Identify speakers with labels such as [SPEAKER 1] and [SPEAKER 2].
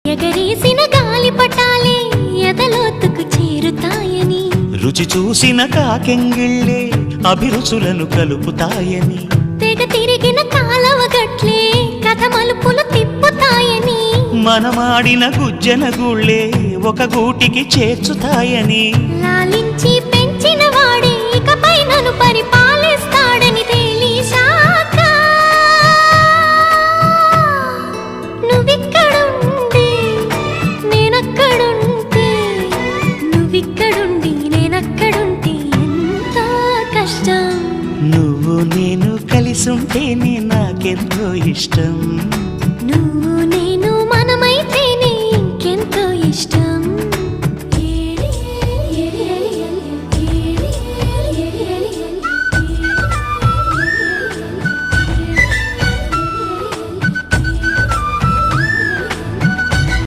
[SPEAKER 1] ఎగరేసిన గాలి పటాలే ఎదలోతుకు చేరుతాయని,
[SPEAKER 2] రుచి చూసిన కాకెంగిళ్ళే అభిరుచులను కలుపుతాయని,
[SPEAKER 1] తెగ తిరిగిన కాలవ గట్లే కథ మలుపులు తిప్పుతాయని,
[SPEAKER 2] మనమాడిన గుజ్జన గుళ్ళే ఒక గూటికి చేర్చుతాయని,
[SPEAKER 1] లాలించి పెంచిన వాడే ఇకపై నన్ను పరిపాలిస్తాడని తెలిసాక నువ్విక్కడుండి నేనక్కడుంటే, నువ్విక్కడుండి నేనక్కడుంటే ఎంత కష్టం.
[SPEAKER 2] నువ్వు నేను కలిసుంటేనే నాకెంతో ఇష్టం.